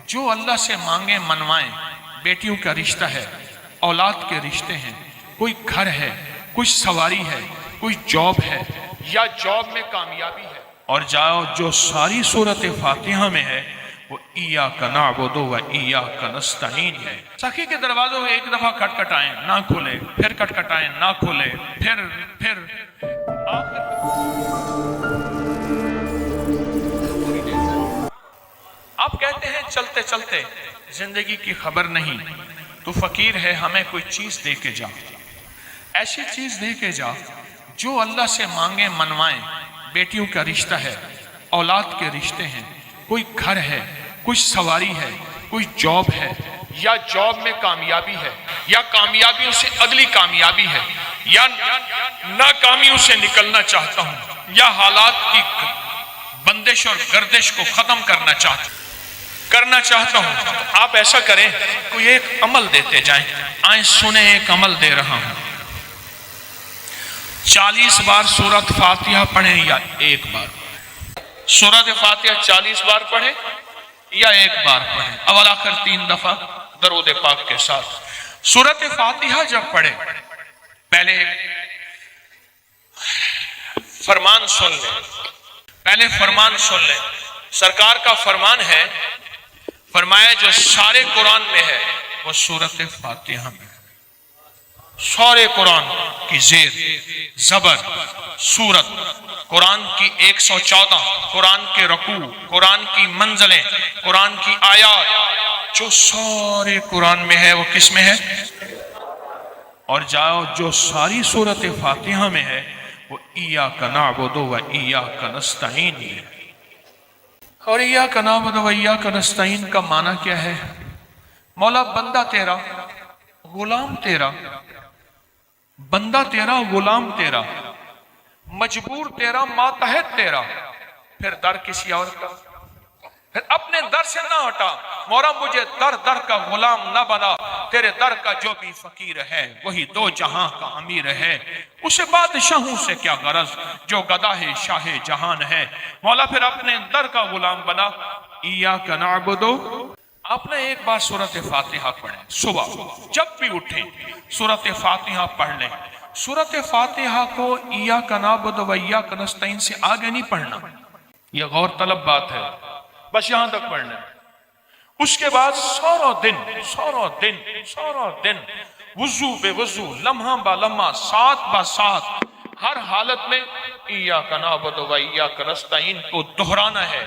جو اللہ سے مانگے منوائیں، بیٹیوں کا رشتہ ہے، اولاد کے رشتے ہیں، کوئی گھر ہے، کوئی سواری ہے، کوئی جاب ہے یا جاب میں کامیابی ہے، اور جاؤ جو ساری سورت فاتحہ میں ہے وہ ایاک نعبد و ایاک نستعین ہے۔ سخی کے دروازوں میں ایک دفعہ کھٹکھٹائیں نہ کھولے، پھر کھٹکھٹائیں نہ کھولے، پھر آخر آپ کہتے ہیں چلتے چلتے زندگی کی خبر نہیں، تو فقیر ہے ہمیں کوئی چیز دے کے جا، ایسی چیز دے کے جا جو اللہ سے مانگے منوائیں، بیٹیوں کا رشتہ ہے، اولاد کے رشتے ہیں، کوئی گھر ہے، کوئی سواری ہے، کوئی جاب ہے یا جاب میں کامیابی ہے یا کامیابیوں سے اگلی کامیابی ہے یا ناکامیوں سے نکلنا چاہتا ہوں یا حالات کی بندش اور گردش کو ختم کرنا چاہتا ہوں، تو آپ ایسا کریں، کوئی ایک عمل دیتے جائیں۔ آئیں سنیں، ایک عمل دے رہا ہوں۔ 40 بار سورت فاتحہ پڑھیں یا ایک بار؟ سورت فاتحہ 40 بار پڑھیں یا ایک بار پڑھیں؟ اول آخر 3 دفعہ درود پاک کے ساتھ۔ سورت فاتحہ جب پڑھیں پہلے فرمان سن لیں، سرکار کا فرمان ہے، فرمایا جو سارے قرآن میں ہے وہ سورت فاتحہ میں ہے۔ سارے قرآن کی زیر زبر سورت، قرآن کی 114، قرآن کے رکوع، قرآن کی منزلیں، قرآن کی آیات، جو سارے قرآن میں ہے وہ کس میں ہے؟ اور جاؤ جو ساری سورت فاتحہ میں ہے وہ ایاک نعبد و ایاک نستعین ہے۔ اور ایاک نعبد و ایاک نستعین کا معنی کیا ہے؟ مولا بندہ تیرا، غلام تیرا، بندہ تیرا، غلام تیرا، مجبور تیرا، ماتحت تیرا، پھر در کسی اور کا، پھر اپنے در سے نہ ہٹا، مولا مجھے در در کا غلام نہ بنا، تیرے در کا جو بھی فقیر ہے وہی دو جہاں کا امیر ہے، اسے بادشاہوں سے کیا غرض جو گداہ شاہ جہان ہے، مولا پھر اپنے در کا غلام بنا۔ ایاک نعبد، آپ نے ایک بار سورت فاتحہ پڑھیں، صبح جب بھی اٹھیں سورت فاتحہ پڑھ لیں۔ سورت فاتحہ کو ایاک نعبد و ایاک نستعین سے آگے نہیں پڑھنا، یہ غور طلب بات ہے، بس یہاں تک پڑھنا ہے۔ اس کے بعد سارا دن وضو بے وضو، لمحہ با لمحہ، ساتھ با ساتھ، ہر حالت میں ایاک نعبد و ایاک نستعین کو دہرانا ہے،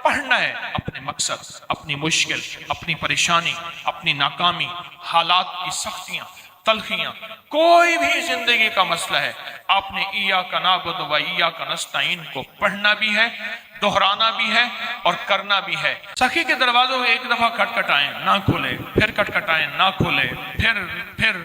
پڑھنا ہے۔ اپنے مقصد، اپنی مشکل، اپنی پریشانی، اپنی ناکامی، حالات کی سختیاں، تلخیاں، کوئی بھی زندگی کا مسئلہ ہے، آپ نے ایاک نعبد و ایاک نستعین کو پڑھنا بھی ہے، دہرانا بھی ہے اور کرنا بھی ہے۔ سخی کے دروازوں میں ایک دفعہ کھٹکھٹائیں نہ کھولے، پھر کھٹکھٹائیں نہ کھولے، پھر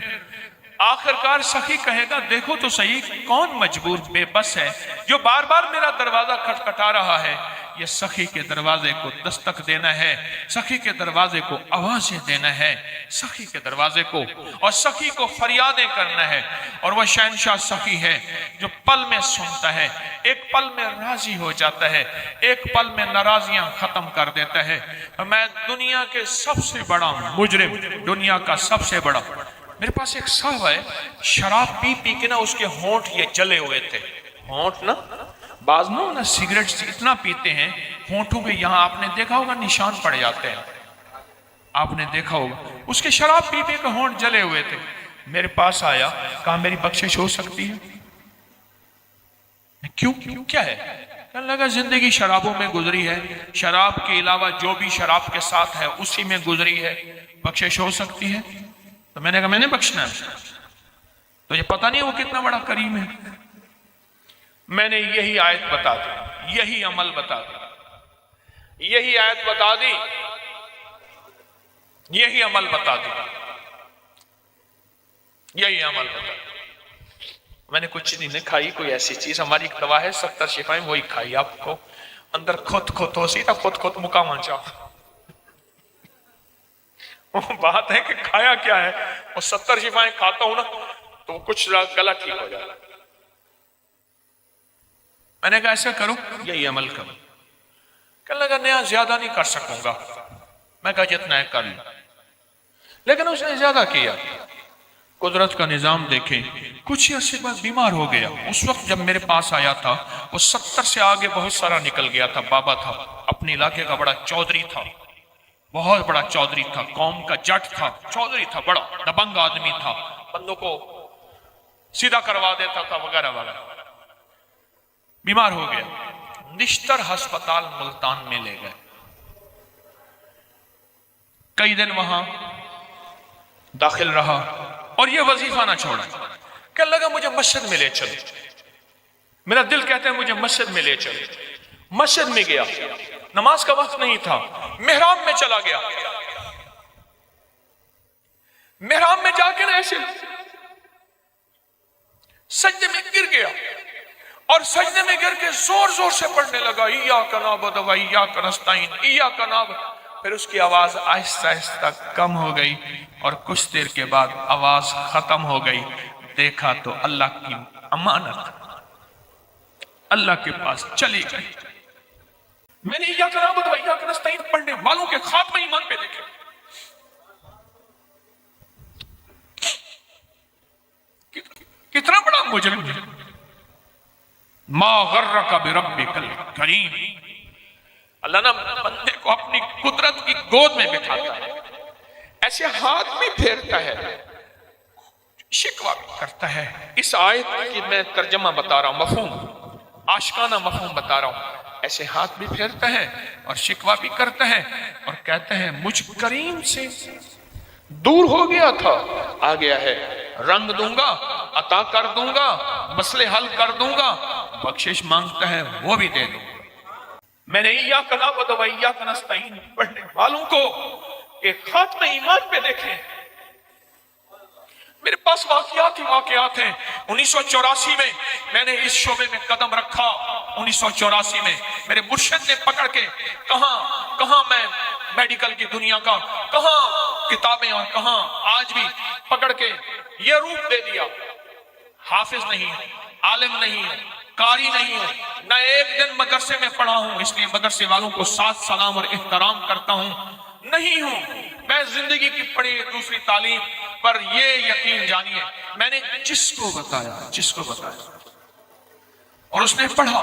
آخرکار سخی کہے گا دیکھو تو صحیح کون مجبور بے بس ہے جو بار بار میرا دروازہ کھٹکھٹا رہا ہے۔ یہ سخی کے دروازے کو دستک دینا ہے، سخی کے دروازے کو آوازیں دینا ہے، سخی کے دروازے کو، اور سخی کو فریادیں کرنا ہے۔ اور وہ شہنشاہ سخی ہے جو پل میں سنتا ہے، ایک پل میں راضی ہو جاتا ہے، ایک پل میں ناراضیاں ختم کر دیتا ہے۔ میں دنیا کے سب سے بڑا مجرم، دنیا کا سب سے بڑا، میرے پاس ایک صاحب ہے، شراب پی پی کے نا اس کے ہونٹ یہ جلے ہوئے تھے، ہونٹ نا بعض نا سگریٹ سے اتنا پیتے ہیں ہونٹوں پہ یہاں آپ نے دیکھا ہوگا نشان پڑ جاتے ہیں، آپ نے دیکھا ہوگا، اس کے شراب پی پی کے ہونٹ جلے ہوئے تھے۔ میرے پاس آیا، کہا میری بخشش ہو سکتی ہے؟ کیوں کیا ہے؟ کہنے لگا زندگی شرابوں میں گزری ہے، شراب کے علاوہ جو بھی شراب کے ساتھ ہے اسی میں گزری ہے، بخشش ہو سکتی ہے؟ تو میں نے کہا میں نے بخشنا ہے، تو یہ پتہ نہیں وہ کتنا بڑا کریم ہے۔ میں نے یہی آیت بتا دی، یہی عمل بتا دی، یہی آیت بتا دی، یہی عمل بتا دی، یہی عمل بتا دی۔ میں نے کچھ نہیں کھائی کوئی ایسی چیز، ہماری ایک دوا ہے 70 شفائیں، وہی کھائی، آپ کو اندر خود ہو سی تھا، خود مقام چاہ، وہ بات ہے کہ کھایا کیا ہے، وہ 70 شفائیں کھاتا ہوں نا تو کچھ گلا ٹھیک ہو جاتا۔ میں نے کہا ایسا کرو، یہی عمل کرو، کہنے لگا نیا زیادہ نہیں کر سکوں گا. میں کہا جتنا ہے کر لوں. لیکن اس نے زیادہ کیا. قدرت کا نظام دیکھیں, کچھ ہی عرصے بعد بیمار ہو گیا. اس وقت جب میرے پاس آیا تھا وہ 70 سے آگے بہت سارا نکل گیا تھا. بابا تھا, اپنے علاقے کا بڑا چودھری تھا, بہت بڑا چودھری تھا, قوم کا جٹ تھا, چودھری تھا, بڑا دبنگ آدمی تھا, بندوں کو سیدھا کروا دیتا تھا وغیرہ وغیرہ. بیمار ہو گیا, نشتر ہسپتال ملتان میں لے گئے. کئی دن وہاں داخل رہا اور یہ وظیفہ نہ چھوڑا. کہنے لگا مجھے مسجد میں لے چلو, میرا دل کہتا ہے مجھے مسجد میں لے چلو. مسجد میں گیا, نماز کا وقت نہیں تھا, محراب میں چلا گیا. محراب میں جا کے ایسے سجدے میں گر گیا اور سجدے میں گر کے زور زور سے پڑھنے لگا ایاک نعبد و ایاک نستعین, ایاک نعبد. پھر اس کی آواز آہستہ آہستہ کم ہو گئی اور کچھ دیر کے بعد آواز ختم ہو گئی. دیکھا تو اللہ کی امانت اللہ کے پاس چلی گئی. میں نے ایاک نعبد و ایاک نستعین پڑھنے والوں کے خاتمہ ایمان پہ دیکھے. کتنا بڑا مجرم ہے. ما غرک بربک الکریم. اللہ نہ بندے کو اپنی قدرت کی گود میں بٹھاتا ہے, ایسے ہاتھ بھی پھیرتا ہے, شکوہ بھی کرتا ہے. اس آیت کی میں ترجمہ بتا رہا ہوں, مفہوم, عاشقانہ مفہوم بتا رہا ہوں. ایسے ہاتھ بھی پھیرتا ہے اور شکوہ بھی کرتا ہے اور کہتا ہے مجھ کریم سے دور ہو گیا تھا, آ گیا ہے, رنگ دوں گا, عطا کر دوں گا, مسئلے حل کر دوں گا. بخشش مانگتا ہے وہ بھی دے دوں. میں نے ایاک نعبد و ایاک نستعین پڑھنے والوں کو ایک خاتمہ ایمان پہ دیکھیں. میرے پاس واقعات ہی واقعات ہیں. 1984 میں میں نے اس شعبے میں قدم رکھا. 1984 میں میرے مرشد نے پکڑ کے کہاں میں میڈیکل کی دنیا کا, کہاں کتابیں اور کہاں آج بھی پکڑ کے یہ روپ دے دیا. حافظ نہیں ہے, عالم نہیں ہے, قاری نہیں ہوں, نہ ایک دن مدرسے میں پڑھا ہوں, اس لیے مدرسے والوں کو ساتھ سلام اور احترام کرتا ہوں, نہیں ہوں. میں زندگی کی پڑھی دوسری تعلیم پر یہ یقین جانیے میں نے جس کو بتایا اور اس نے پڑھا,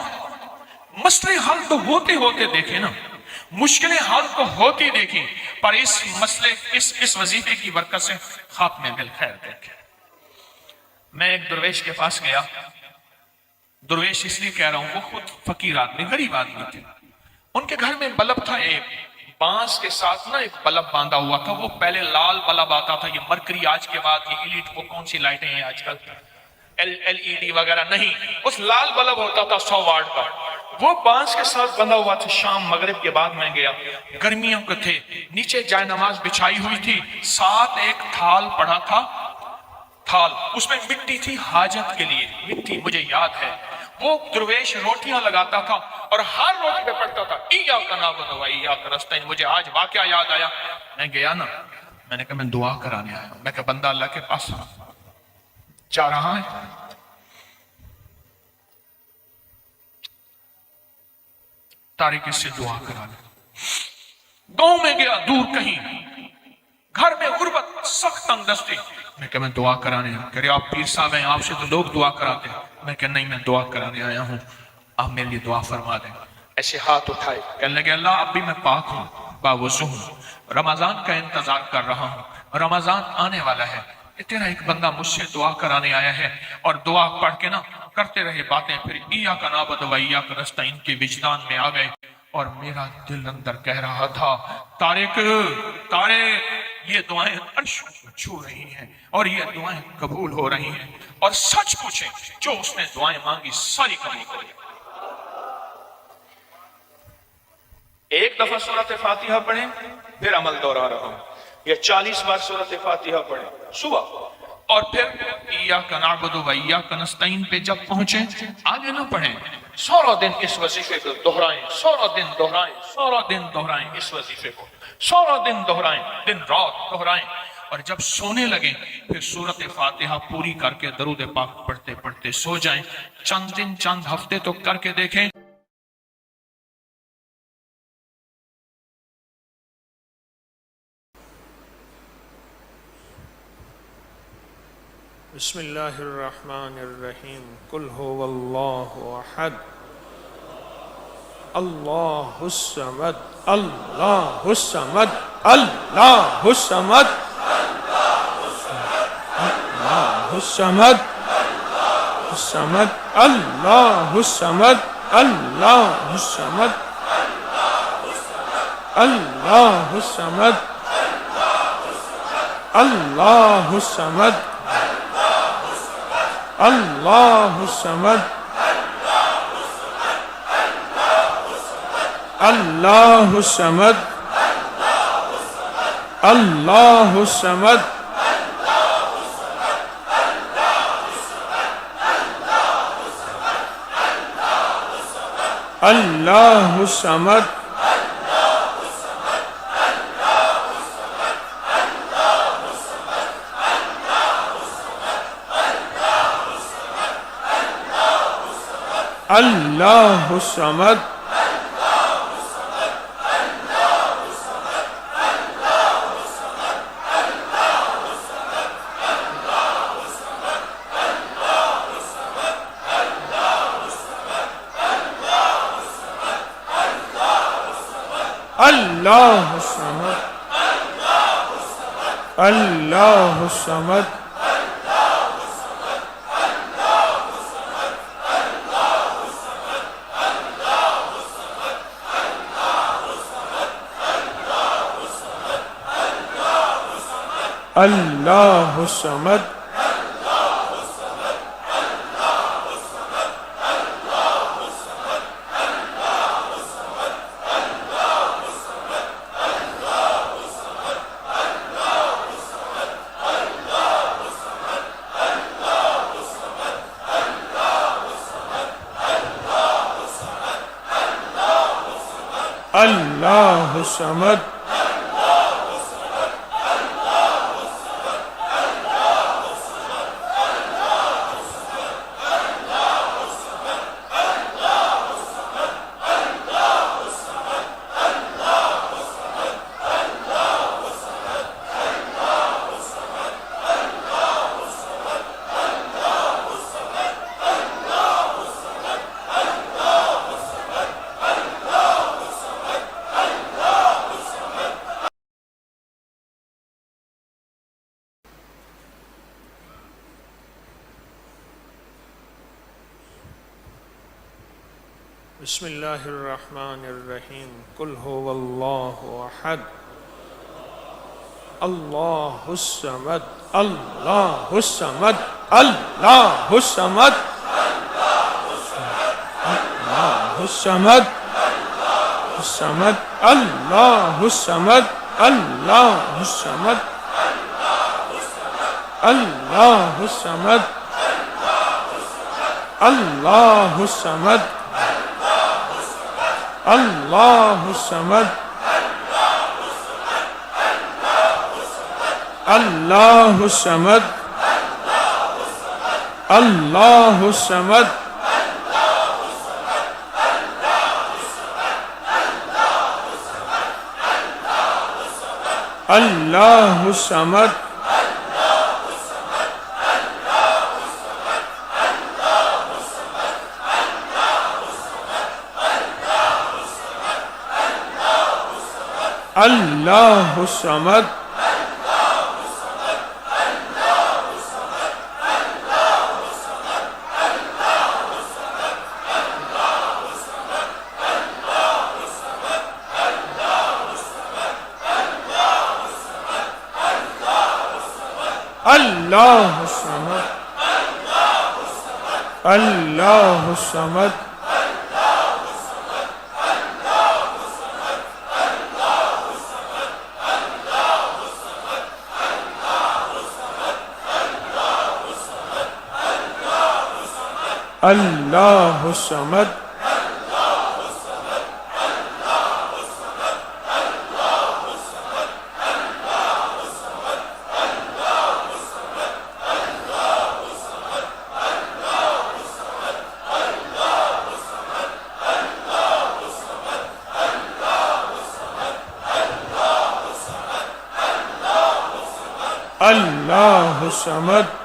مسئلے حل تو ہوتے ہوتے دیکھے نا, مشکلیں حل تو ہوتی دیکھی, پر اس مسئلے اس وظیفے کی برکت سے خاتمے بالخیر دیکھے. میں ایک درویش کے پاس گیا. درویش اس لیے کہہ رہا ہوں, وہ خود فقیر آدمی, غریب آدمی تھے. ان کے گھر میں بلب تھا, ایک بانس کے ساتھ نا ایک بلب باندھا ہوا تھا. وہ پہلے لال بلب آتا تھا, یہ مرکری آج کے بعد, یہ ایلیٹ وہ کون سی لائٹیں ہیں آج کل, LED وغیرہ نہیں, اس لال بلب ہوتا تھا 100 واٹ کا. وہ بانس کے ساتھ بندھا ہوا تھا. شام مغرب کے بعد میں گیا, گرمیوں کے تھے, نیچے جائے نماز بچھائی ہوئی تھی, ساتھ ایک تھال پڑا تھا, تھال اس میں مٹی تھی حاجت کے لیے, مٹی مجھے یاد ہے. وہ درویش روٹیاں لگاتا تھا اور ہر روٹی پہ پڑھتا تھا ایاک نعبد و ایاک نستعین. مجھے آج واقعہ یاد آیا. میں گیا نا, میں نے کہا میں دعا کرانے آیا ہوں. میں کہا بندہ اللہ کے پاس جا رہا ہے, تاریکی سے دعا کرا لے. گاؤں میں گیا, دور کہیں, گھر میں غربت, سخت تنگ دستی. میں کہا میں دعا کرانے آیا. کہہ رہے آپ پیر صاحب ہیں, آپ سے تو لوگ دعا کراتے ہیں. میں کہا نہیں, میں دعا کرانے آیا ہوں, آپ میرے لیے دعا فرما دیں. ایسے ہاتھ اٹھائے, کہنے لگے اللہ اب بھی میں پاک ہوں, باوضو ہوں, رمضان کا انتظار کر رہا ہوں, رمضان آنے والا ہے. تیرا ایک بندہ مجھ سے دعا کرانے آیا ہے, اور دعا پڑھ کے نا کرتے رہے باتیں. پھر ایاک نعبد و ایاک نستعین کے وجدان میں آ گئے اور میرا دل اندر کہہ رہا تھا طارق یہ دعائیں عرش کو چھو رہی ہیں اور یہ دعائیں قبول ہو رہی ہیں, اور سچ پوچھیں جو اس نے دعائیں مانگی ساری قبول کر لی. ایک دفعہ سورۃ فاتحہ پڑھیں, پھر عمل دوہرا رہا ہوں, یا 40 بار سورۃ فاتحہ پڑھیں صبح, اور پھر ایاک نعبد و ایاک نستعین پہ جب پہنچیں آگے نہ پڑھیں. سارا دن اس وظیفے کو دہرائیں, سارا دن دہرائیں, سارا دن دہرائیں اس وظیفے کو, سارا دن دہرائیں, دن رات دہرائیں. اور جب سونے لگیں پھر سورۃ فاتحہ پوری کر کے درود پاک پڑھتے پڑھتے سو جائیں. چند دن چند ہفتے تو کر کے دیکھیں. بسم اللہ الرحمن الرحیم قل هو اللہ احد اللہ الصمد اللہ الصمد اللہ الصمد اللہ الصمد الصمد اللہ الصمد اللہ الصمد اللہ الصمد اللہ الصمد اللہ الصمد اللہ الصمد اللہ الصمد اللہ الصمد اللہ الصمد اللہ الصمد اللہ الصمد اللہ الصمد اللہ الصمد بسم اللہ الرحمن الرحیم قل هو اللہ احد اللہ الصمد اللہ الصمد اللہ الصمد اللہ الصمد الصمد اللہ الصمد اللہ الصمد اللہ الصمد اللہ الصمد اللہ الصمد اللہ الصمد اللہ الصمد اللہ الصمد اللہ الصمد اللہ الصمد اللہ الصمد اللہ الصمد اللہ الصمد